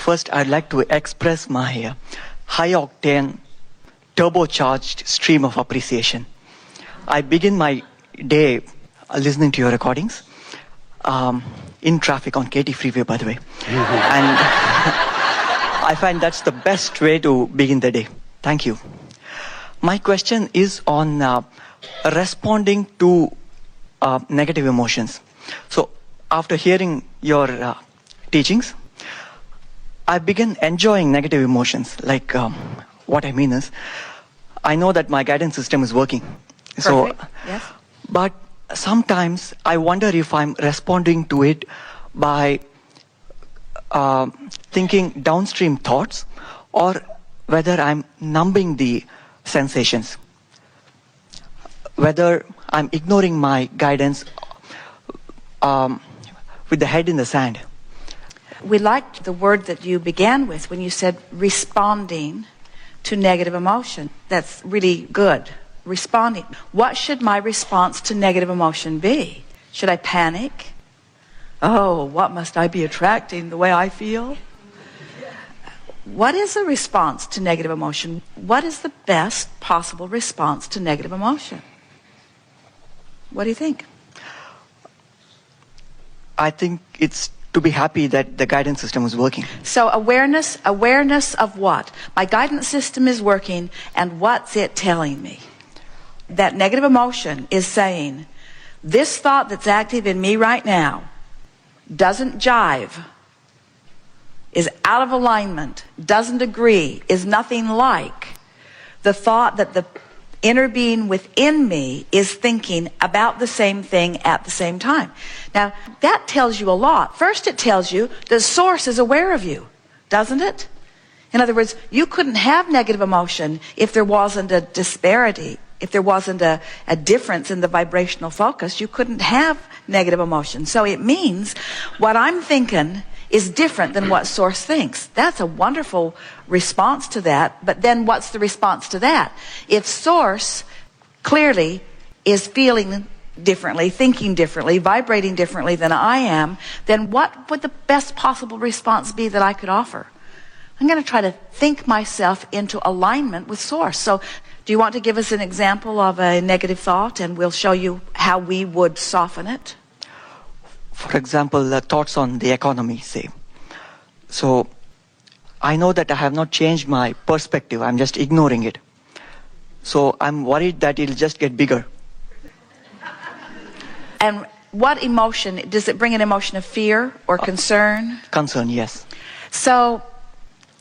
First, I'd like to express my high-octane, turbocharged stream of appreciation. I begin my day listening to your recordings, in traffic on KT Freeway, by the way. And I find that's the best way to begin the day. Thank you. My question is on responding to negative emotions. So, after hearing your teachings, I begin enjoying negative emotions. Like, what I mean is, I know that my guidance system is working. Perfect. So, yes. But sometimes I wonder if I'm responding to it by thinking downstream thoughts, or whether I'm numbing the sensations, whether I'm ignoring my guidance with the head in the sand. We liked the word that you began with when you said responding to negative emotion. That's really good. Responding. What should my response to negative emotion be? Should I panic? Oh, what must I be attracting the way I feel? What is a response to negative emotion? What is the best possible response to negative emotion? What do you think? I think it's to be happy that the guidance system is working. So awareness of what? My guidance system is working, and what's it telling me? That negative emotion is saying, this thought that's active in me right now doesn't jive, is out of alignment, doesn't agree, is nothing like the thought that the inner being within me is thinking about the same thing at the same time. Now, that tells you a lot. First, it tells you the source is aware of you, doesn't it? In other words, you couldn't have negative emotion if there wasn't a disparity, if there wasn't a difference in the vibrational focus. You couldn't have negative emotion. So it means what I'm thinking is different than what source thinks. That's a wonderful response to that. But then what's the response to that? If source clearly is feeling differently, thinking differently, vibrating differently than I am, then what would the best possible response be that I could offer? I'm going to try to think myself into alignment with source. So do you want to give us an example of a negative thought, and we'll show you how we would soften it? For example, thoughts on the economy, say. So, I know that I have not changed my perspective. I'm just ignoring it. So, I'm worried that it'll just get bigger. And what emotion, does it bring an emotion of fear or concern? Concern, yes. So,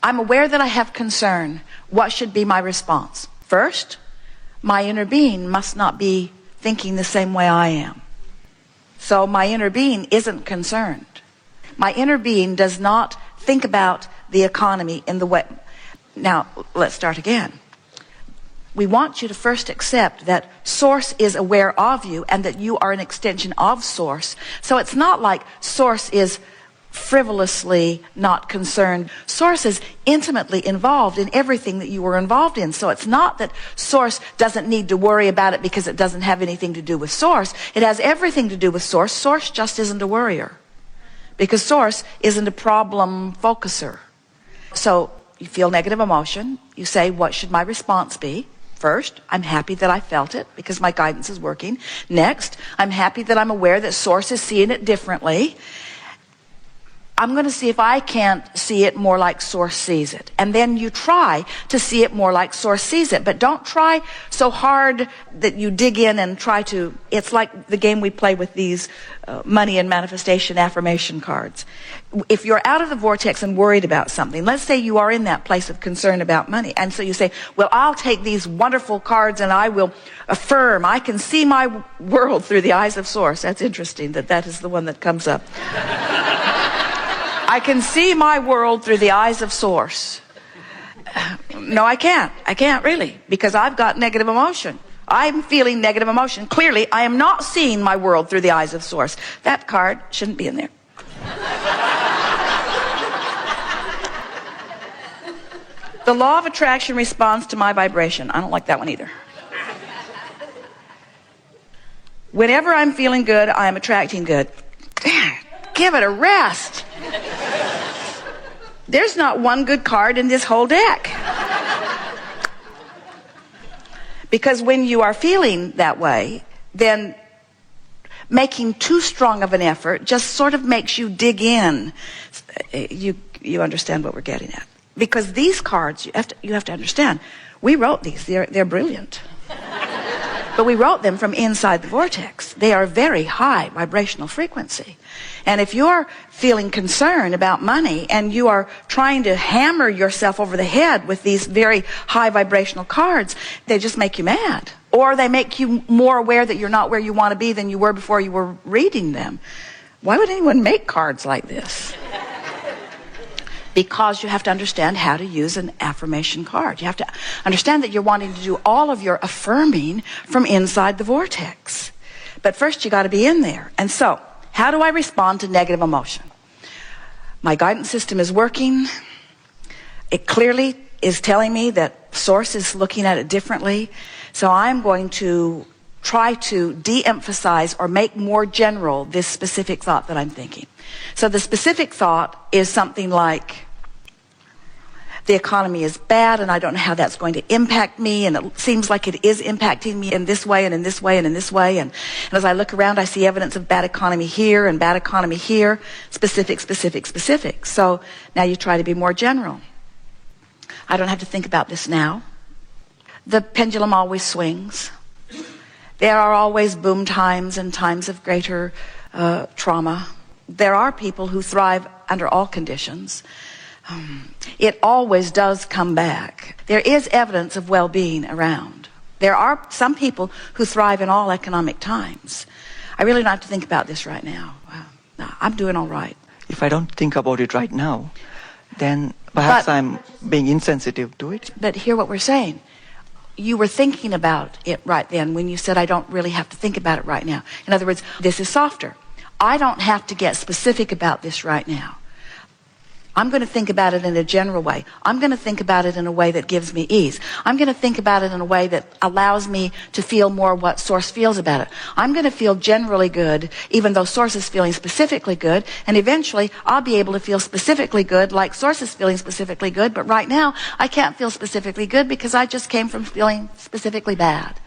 I'm aware that I have concern. What should be my response? First, my inner being must not be thinking the same way I am. So my inner being isn't concerned. My inner being does not think about the economy in the way. Now, let's start again. We want you to first accept that source is aware of you and that you are an extension of source. So it's not like source is frivolously not concerned. Source is intimately involved in everything that you were involved in. So it's not that source doesn't need to worry about it because it doesn't have anything to do with source. It has everything to do with source. Source just isn't a worrier, because source isn't a problem focuser. So you feel negative emotion. You say, what should my response be? First, I'm happy that I felt it because my guidance is working. Next, I'm happy that I'm aware that source is seeing it differently. I'm going to see if I can't see it more like source sees it. And then you try to see it more like source sees it. But don't try so hard that you dig in and try to, it's like the game we play with these money and manifestation affirmation cards. If you're out of the vortex and worried about something, let's say you are in that place of concern about money. And so you say, well, I'll take these wonderful cards and I will affirm. I can see my world through the eyes of source. That's interesting that that is the one that comes up. I can see my world through the eyes of source. No, I can't. I can't really, because I've got negative emotion. I'm feeling negative emotion. Clearly, I am not seeing my world through the eyes of source. That card shouldn't be in there. The law of attraction responds to my vibration. I don't like that one either. Whenever I'm feeling good, I am attracting good. Give it a rest. There's not one good card in this whole deck. Because when you are feeling that way, then making too strong of an effort just sort of makes you dig in. You understand what we're getting at. Because these cards, you have to understand, we wrote these. They're brilliant. But we wrote them from inside the vortex. They are very high vibrational frequency. And if you're feeling concern about money and you are trying to hammer yourself over the head with these very high vibrational cards, they just make you mad. Or they make you more aware that you're not where you want to be than you were before you were reading them. Why would anyone make cards like this? Because you have to understand how to use an affirmation card. You have to understand that you're wanting to do all of your affirming from inside the vortex. But first you got to be in there. And so, how do I respond to negative emotion? My guidance system is working. It clearly is telling me that Source is looking at it differently. So I'm going to try to de-emphasize or make more general this specific thought that I'm thinking. So the specific thought is something like, the economy is bad and I don't know how that's going to impact me, and it seems like it is impacting me in this way and in this way and in this way, and as I look around I see evidence of bad economy here and bad economy here. Specific, specific, specific. So now you try to be more general. I don't have to think about this now. The pendulum always swings. There are always boom times and times of greater trauma. There are people who thrive under all conditions. It always does come back. There is evidence of well-being around. There are some people who thrive in all economic times. I really don't have to think about this right now. No, I'm doing all right. If I don't think about it right now, then perhaps I'm being insensitive to it. But hear what we're saying. You were thinking about it right then when you said, I don't really have to think about it right now. In other words, this is softer. I don't have to get specific about this right now. I'm going to think about it in a general way. I'm going to think about it in a way that gives me ease. I'm going to think about it in a way that allows me to feel more what Source feels about it. I'm going to feel generally good, even though Source is feeling specifically good, and eventually I'll be able to feel specifically good like Source is feeling specifically good, but right now I can't feel specifically good because I just came from feeling specifically bad.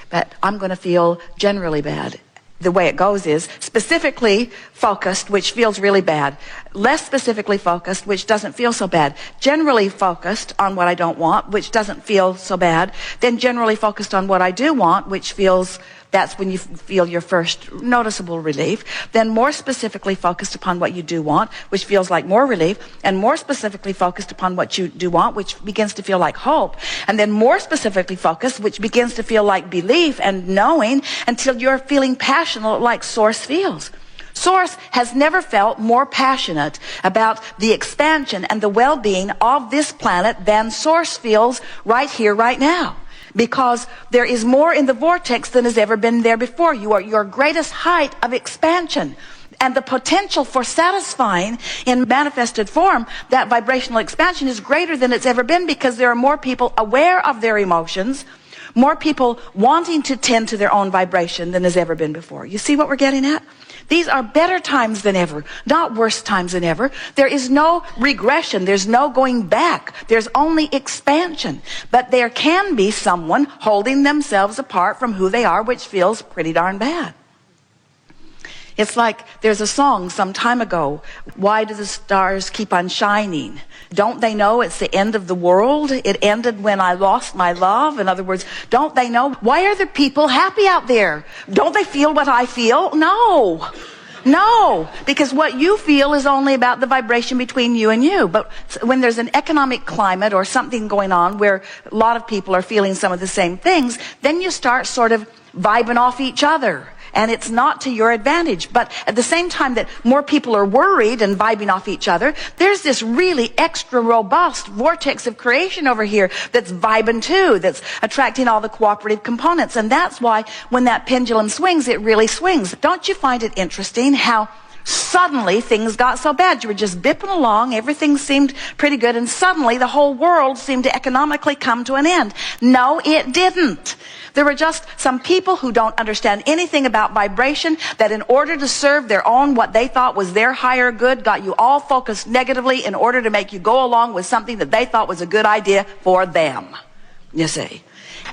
But I'm going to feel generally bad. The way it goes is specifically focused, which feels really bad. Less specifically focused, which doesn't feel so bad. Generally focused on what I don't want, which doesn't feel so bad. Then generally focused on what I do want, which feels, that's when you feel your first noticeable relief. Then more specifically focused upon what you do want, which feels like more relief. And more specifically focused upon what you do want, which begins to feel like hope. And then more specifically focused, which begins to feel like belief and knowing, until you're feeling passionate like Source feels. Source has never felt more passionate about the expansion and the well-being of this planet than Source feels right here, right now. Because there is more in the vortex than has ever been there before. You are your greatest height of expansion. And the potential for satisfying in manifested form that vibrational expansion is greater than it's ever been, because there are more people aware of their emotions, more people wanting to tend to their own vibration than has ever been before. You see what we're getting at? These are better times than ever, not worse times than ever. There is no regression. There's no going back. There's only expansion. But there can be someone holding themselves apart from who they are, which feels pretty darn bad. It's like there's a song some time ago, why do the stars keep on shining? Don't they know it's the end of the world? It ended when I lost my love. In other words, don't they know? Why are the people happy out there? Don't they feel what I feel? No. No, because what you feel is only about the vibration between you and you. But when there's an economic climate or something going on where a lot of people are feeling some of the same things, then you start sort of vibing off each other. And it's not to your advantage. But at the same time that more people are worried and vibing off each other, there's this really extra robust vortex of creation over here that's vibing too, that's attracting all the cooperative components. And that's why when that pendulum swings, it really swings. Don't you find it interesting how Suddenly, things got so bad. You were just bipping along, everything seemed pretty good, and suddenly the whole world seemed to economically come to an end. No, it didn't. There were just some people who don't understand anything about vibration, that in order to serve their own, what they thought was their higher good, got you all focused negatively in order to make you go along with something that they thought was a good idea for them. You see.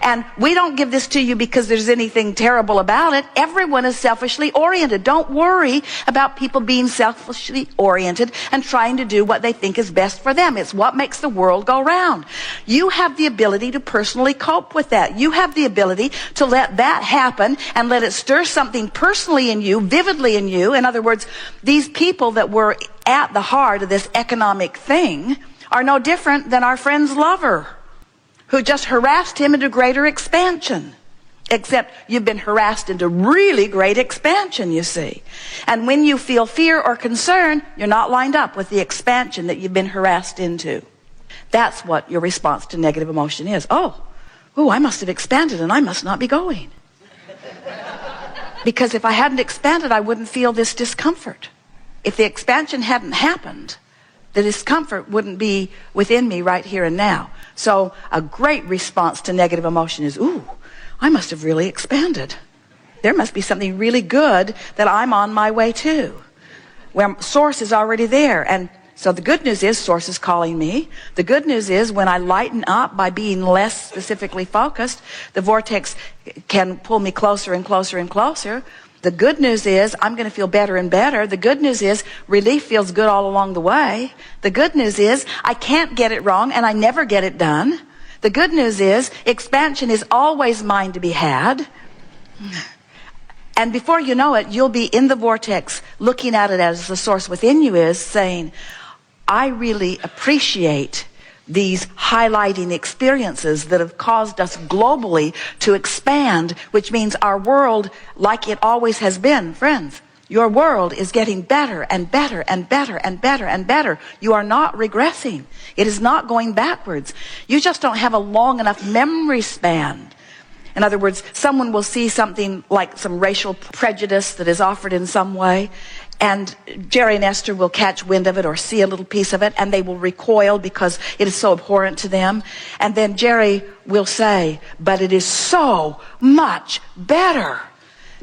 And we don't give this to you because there's anything terrible about it. Everyone is selfishly oriented. Don't worry about people being selfishly oriented and trying to do what they think is best for them. It's what makes the world go round. You have the ability to personally cope with that. You have the ability to let that happen and let it stir something personally in you, vividly in you. In other words, these people that were at the heart of this economic thing are no different than our friend's lover, who just harassed him into greater expansion. Except you've been harassed into really great expansion, you see. And when you feel fear or concern, you're not lined up with the expansion that you've been harassed into. That's what your response to negative emotion is. Oh, I must have expanded and I must not be going. Because if I hadn't expanded, I wouldn't feel this discomfort. If the expansion hadn't happened, the discomfort wouldn't be within me right here and now. So a great response to negative emotion is, I must have really expanded. There must be something really good that I'm on my way to, where source is already there. And so the good news is source is calling me. The good news is when I lighten up by being less specifically focused, the vortex can pull me closer and closer and closer. The good news is I'm going to feel better and better. The good news is relief feels good all along the way. The good news is I can't get it wrong and I never get it done. The good news is expansion is always mine to be had. And before you know it, you'll be in the vortex looking at it as the source within you is saying, I really appreciate these highlighting experiences that have caused us globally to expand, which means our world, like it always has been, friends, your world is getting better and better and better and better and better. You are not regressing. It is not going backwards. You just don't have a long enough memory span. In other words, someone will see something like some racial prejudice that is offered in some way, and Jerry and Esther will catch wind of it or see a little piece of it, and they will recoil because it is so abhorrent to them. And then Jerry will say, but it is so much better,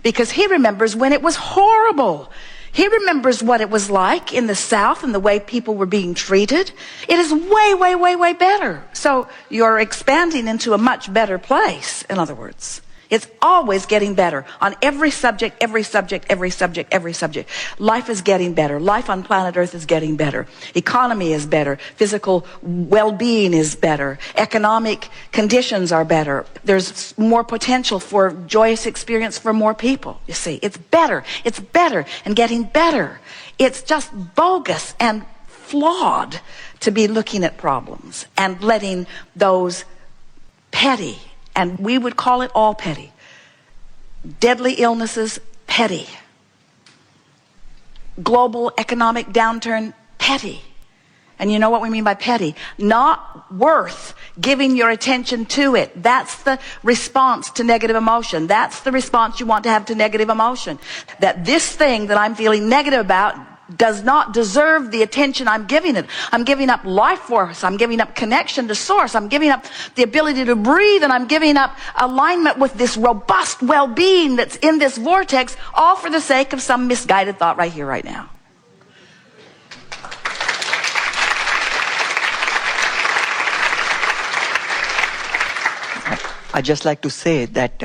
because he remembers when it was horrible. He remembers what it was like in the South and the way people were being treated. It is way, way, way, way better. So you're expanding into a much better place, in other words. It's always getting better on every subject, every subject, every subject, every subject. Life is getting better. Life on planet Earth is getting better. Economy is better. Physical well-being is better. Economic conditions are better. There's more potential for joyous experience for more people. You see, it's better and getting better. It's just bogus and flawed to be looking at problems and letting those petty, and we would call it all petty, deadly illnesses, petty, global economic downturn, petty. And you know what we mean by petty? Not worth giving your attention to it. That's the response to negative emotion. That's the response you want to have to negative emotion. That this thing that I'm feeling negative about does not deserve the attention I'm giving it. I'm giving up life force. I'm giving up connection to source. I'm giving up the ability to breathe, and I'm giving up alignment with this robust well-being that's in this vortex, all for the sake of some misguided thought right here, right now. I'd just like to say that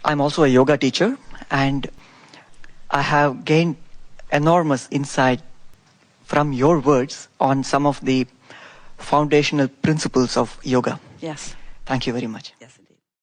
I'm also a yoga teacher, and I have gained enormous insight from your words on some of the foundational principles of yoga. Yes. Thank you very much. Yes, indeed.